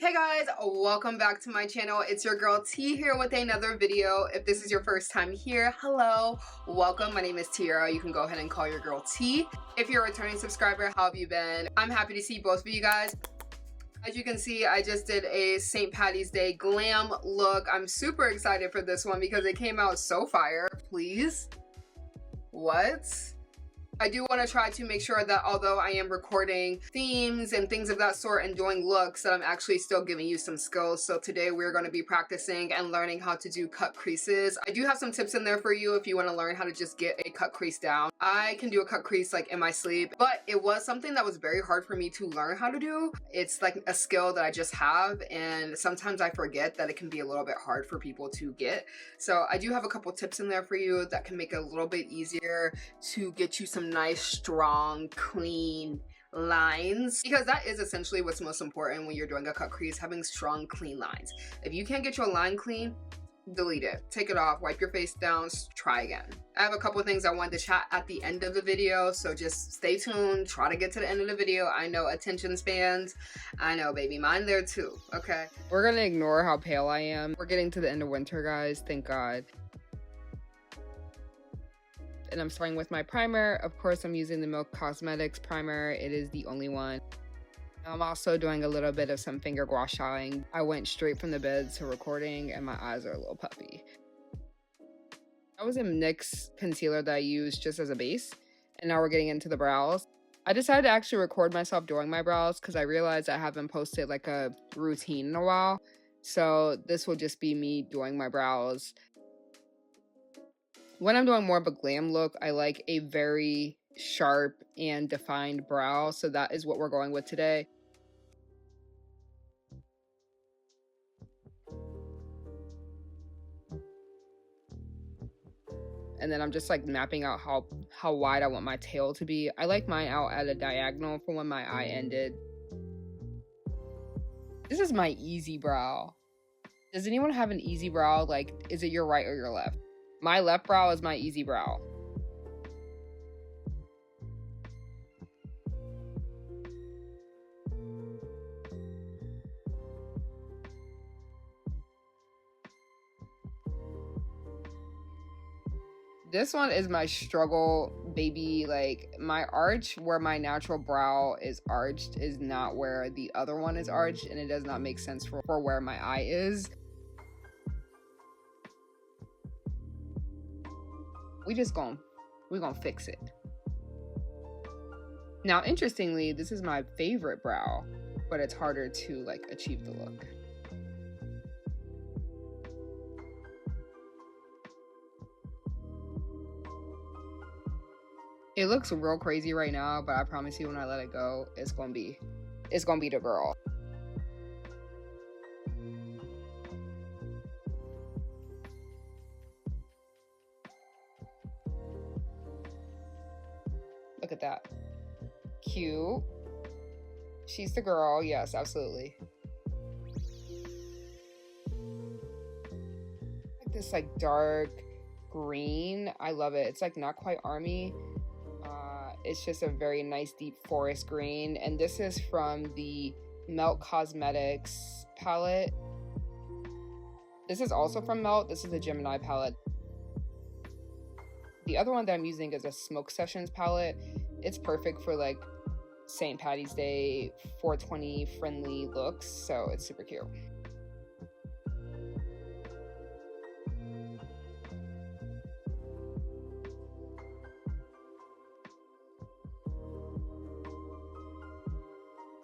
Hey guys, welcome back to my channel. It's your girl T here with another video. If this is your first time here, hello, welcome. My name is Tierra. You can go ahead and call your girl T. If you're a returning subscriber, how have you been? I'm happy to see both of you guys. As you can see, I just did a St. Patty's Day glam look. I'm super excited for this one because it came out so fire. Please? What? I do want to try to make sure that although I am recording themes and things of that sort and doing looks, that I'm actually still giving you some skills. So today we're going to be practicing and learning how to do cut creases. I do have some tips in there for you if you want to learn how to just get a cut crease down. I can do a cut crease like in my sleep, but it was something that was very hard for me to learn how to do. It's like a skill that I just have, and sometimes I forget that it can be a little bit hard for people to get. So I do have a couple tips in there for you that can make it a little bit easier to get you some nice, strong, clean lines, because that is essentially what's most important when you're doing a cut crease, having strong, clean lines. If you can't get your line clean, delete it, take it off, wipe your face down, try again. I have a couple of things I wanted to chat at the end of the video, so just stay tuned, try to get to the end of the video. I know attention spans, I know baby, mine there too, okay? We're gonna ignore how pale I am. We're getting to the end of winter, guys, thank God. And I'm starting with my primer. Of course, I'm using the Milk Cosmetics primer. It is the only one. I'm also doing a little bit of some finger gua shaing. I went straight from the bed to recording and my eyes are a little puffy. That was a NYX concealer that I used just as a base. And now we're getting into the brows. I decided to actually record myself doing my brows because I realized I haven't posted like a routine in a while. So this will just be me doing my brows. When I'm doing more of a glam look, I like a very sharp and defined brow. So that is what we're going with today. And then I'm just like mapping out how wide I want my tail to be. I like mine out at a diagonal for when my eye ended. This is my easy brow. Does anyone have an easy brow? Like, is it your right or your left? My left brow is my easy brow. This one is my struggle, baby. Like, my arch where my natural brow is arched is not where the other one is arched, and it does not make sense for where my eye is. We're gonna fix it. Now, interestingly, this is my favorite brow, but it's harder to like achieve the look. It looks real crazy right now, but I promise you when I let it go, it's gonna be the girl. Look at that. Cute. She's the girl. Yes, absolutely. Like this like dark green. I love it. It's like not quite army. It's just a very nice deep forest green. And this is from the Milk Cosmetics palette. This is also from Milk. This is a Gemini palette. The other one that I'm using is a Smoke Sessions palette. It's perfect for like St. Patty's Day 420 friendly looks, so it's super cute.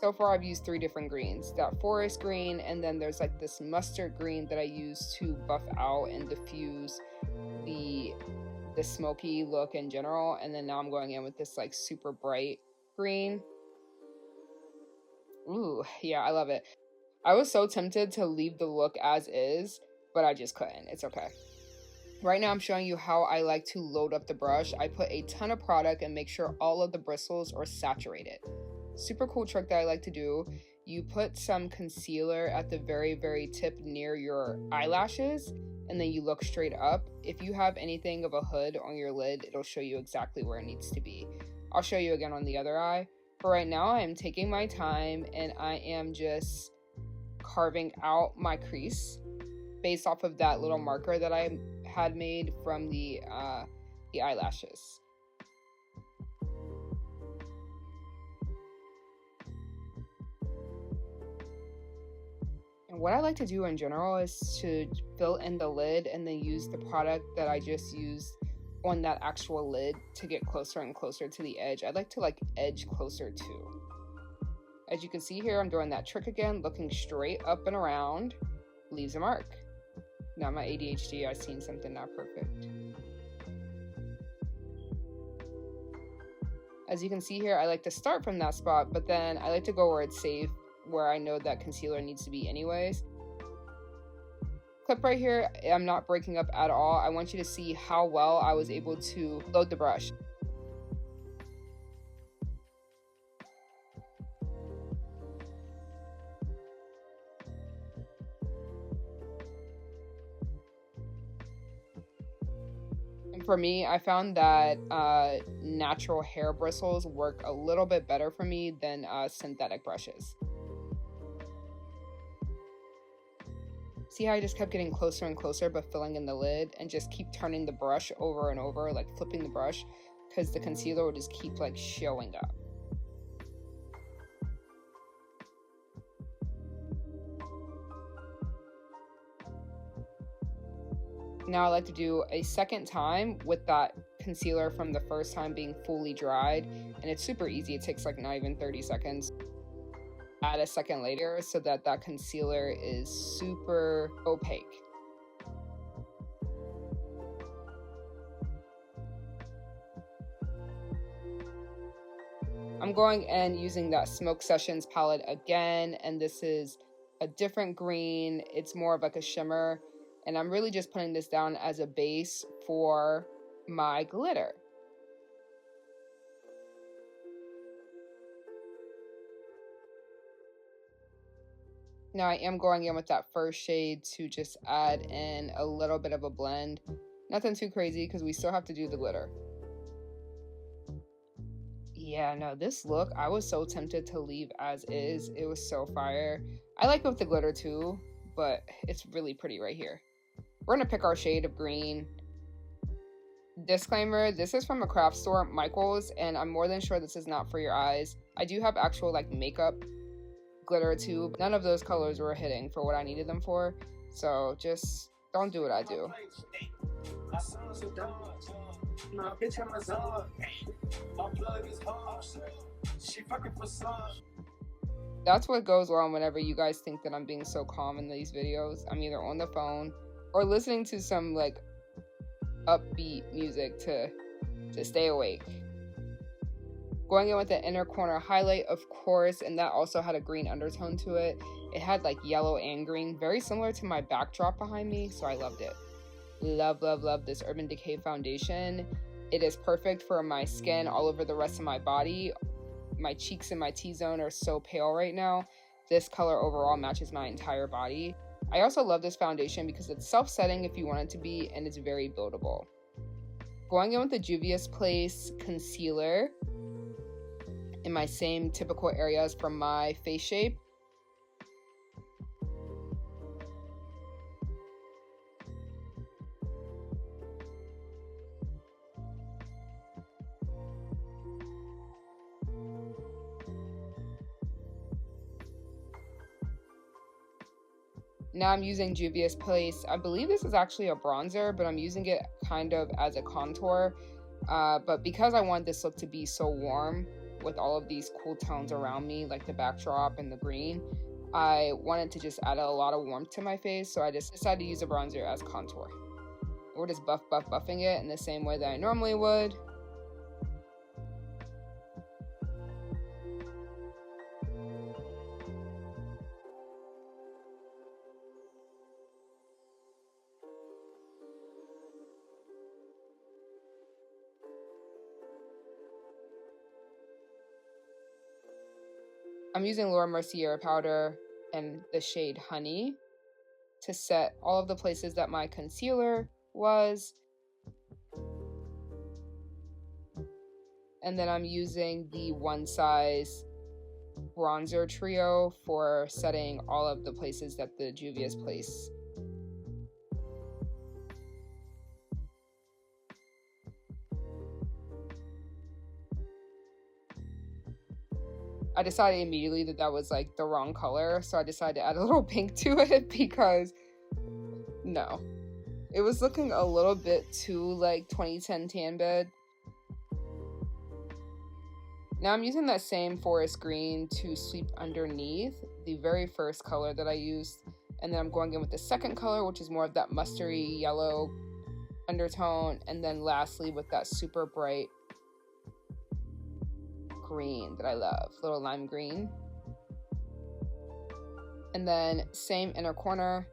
So far I've used 3 different greens. That forest green, and then there's like this mustard green that I use to buff out and diffuse the smoky look in general. And then now I'm going in with this like super bright green. Ooh, yeah, I love it. I was so tempted to leave the look as is, but I just couldn't. It's okay. Right now I'm showing you how I like to load up the brush. I put a ton of product and make sure all of the bristles are saturated. Super cool trick that I like to do. You put some concealer at the very, very tip near your eyelashes, and then you look straight up. If you have anything of a hood on your lid, it'll show you exactly where it needs to be. I'll show you again on the other eye. For right now, I am taking my time and I am just carving out my crease based off of that little marker that I had made from the eyelashes. And what I like to do in general is to fill in the lid and then use the product that I just used on that actual lid to get closer and closer to the edge. I like to edge closer too. As you can see here, I'm doing that trick again, looking straight up and around, leaves a mark. Now my ADHD, I've seen something not perfect. As you can see here, I like to start from that spot, but then I like to go where it's safe, where I know that concealer needs to be anyways. Clip right here, I'm not breaking up at all. I want you to see how well I was able to load the brush. And for me, I found that natural hair bristles work a little bit better for me than synthetic brushes. See how I just kept getting closer and closer but filling in the lid, and just keep turning the brush over and over, like flipping the brush, because the concealer would just keep showing up. Now I like to do a second time with that concealer from the first time being fully dried, and it's super easy. It takes not even 30 seconds. Add a second layer so that that concealer is super opaque. I'm going and using that Smoke Sessions palette again, and this is a different green. It's more of a shimmer, and I'm really just putting this down as a base for my glitter. Now I am going in with that first shade to just add in a little bit of a blend. Nothing too crazy because we still have to do the glitter. Yeah, no, this look, I was so tempted to leave as is. It was so fire. I like it with the glitter too, but it's really pretty right here. We're gonna pick our shade of green. Disclaimer, this is from a craft store, Michael's, and I'm more than sure this is not for your eyes. I do have actual makeup glitter too, but none of those colors were hitting for what I needed them for, so just don't do what I do. That's what goes wrong whenever you guys think that I'm being so calm in these videos. I'm either on the phone or listening to some upbeat music to stay awake. Going in with the inner corner highlight, of course, and that also had a green undertone to it. It had yellow and green, very similar to my backdrop behind me, so I loved it. Love, love, love this Urban Decay foundation. It is perfect for my skin all over the rest of my body. My cheeks and my T-zone are so pale right now. This color overall matches my entire body. I also love this foundation because it's self-setting if you want it to be, and it's very buildable. Going in with the Juvia's Place concealer in my same typical areas from my face shape. Now I'm using Juvia's Place. I believe this is actually a bronzer, but I'm using it kind of as a contour. But because I want this look to be so warm with all of these cool tones around me, like the backdrop and the green, I wanted to just add a lot of warmth to my face, so I just decided to use a bronzer as contour. We're just buffing it in the same way that I normally would. I'm using Laura Mercier powder and the shade Honey to set all of the places that my concealer was. And then I'm using the One Size bronzer trio for setting all of the places that the Juvia's place. I decided immediately that that was like the wrong color, so I decided to add a little pink to it because no, it was looking a little bit too like 2010 tan bed. Now I'm using that same forest green to sweep underneath the very first color that I used, and then I'm going in with the second color, which is more of that mustardy yellow undertone, and then lastly with that super bright green that I love, little lime green. And then same inner corner.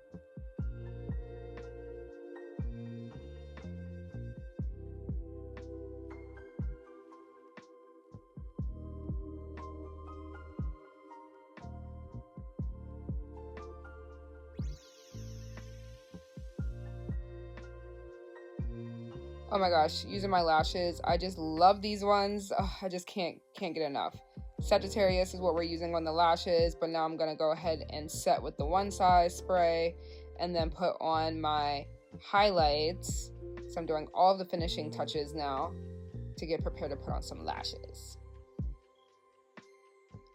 Oh my gosh, using my lashes, I just love these ones. Ugh, I just can't get enough. Sagittarius is what we're using on the lashes, but now I'm gonna go ahead and set with the one size spray and then put on my highlights. So I'm doing all the finishing touches now to get prepared to put on some lashes.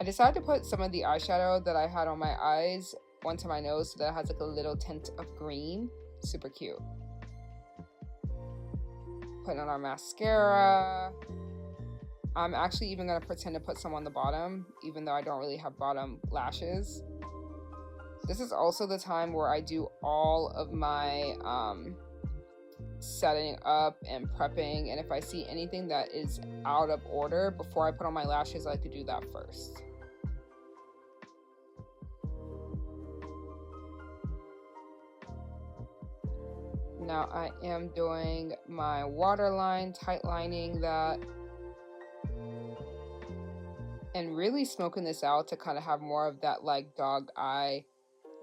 I decided to put some of the eyeshadow that I had on my eyes onto my nose so that it has like a little tint of green. Super cute. Putting on our mascara. I'm actually even going to pretend to put some on the bottom, even though I don't really have bottom lashes. This is also the time where I do all of my setting up and prepping, and if I see anything that is out of order before I put on my lashes, I like to do that first. Now I am doing my waterline, tight lining that, and really smoking this out to kind of have more of that like dog eye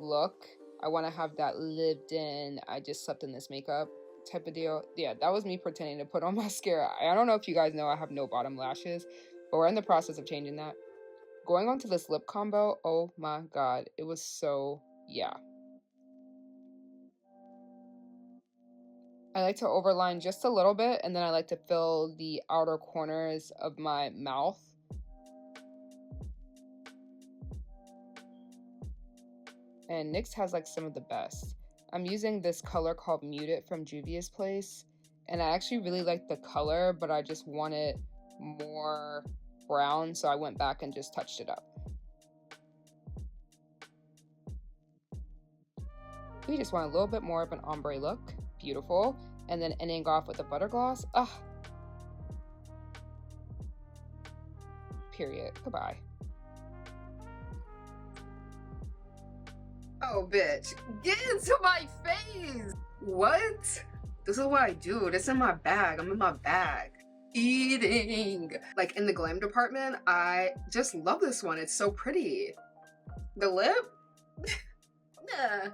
look. I want to have that lived in, I just slept in this makeup type of deal. Yeah, that was me pretending to put on mascara. I don't know if you guys know I have no bottom lashes, but we're in the process of changing that. Going on to this lip combo, oh my god, it was so, yeah. I like to overline just a little bit, and then I like to fill the outer corners of my mouth. And NYX has like some of the best. I'm using this color called Muted from Juvia's Place, and I actually really like the color, but I just wanted more brown, so I went back and just touched it up. We just want a little bit more of an ombre look. Beautiful. And then ending off with a butter gloss. Ah. Period. Goodbye. Oh, bitch. Get into my face. What? This is what I do. This is in my bag. I'm in my bag. Eating. Like in the glam department, I just love this one. It's so pretty. The lip? Nah.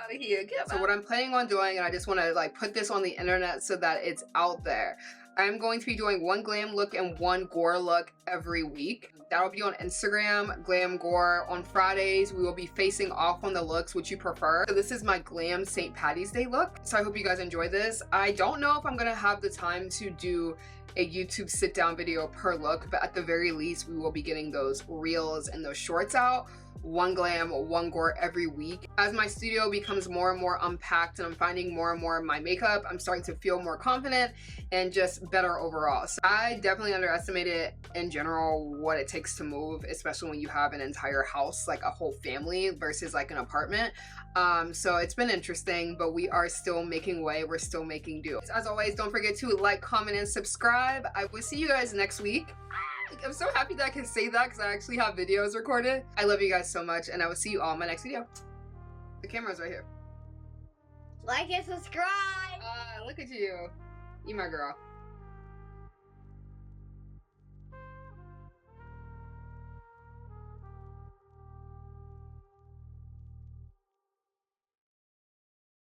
Out of here. So what I'm planning on doing, and I just want to like put this on the internet so that it's out there, I'm going to be doing one glam look and one gore look every week. That'll be on Instagram, Glam Gore. On Fridays, we will be facing off on the looks which you prefer. So this is my glam St. Patty's Day look. So I hope you guys enjoy this. I don't know if I'm gonna have the time to do a YouTube sit down video per look, but at the very least, we will be getting those reels and those shorts out. One glam, one gore every week. As my studio becomes more and more unpacked and I'm finding more and more of my makeup, I'm starting to feel more confident and just better overall. So I definitely underestimated in general what it takes to move, especially when you have an entire house, like a whole family versus like an apartment. So it's been interesting, but we are still making way. We're still making do. As always, don't forget to like, comment, and subscribe. I will see you guys next week. I'm so happy that I can say that because I actually have videos recorded. I love you guys so much, and I will see you all in my next video. The camera's right here. Like and subscribe. Look at you. You my girl.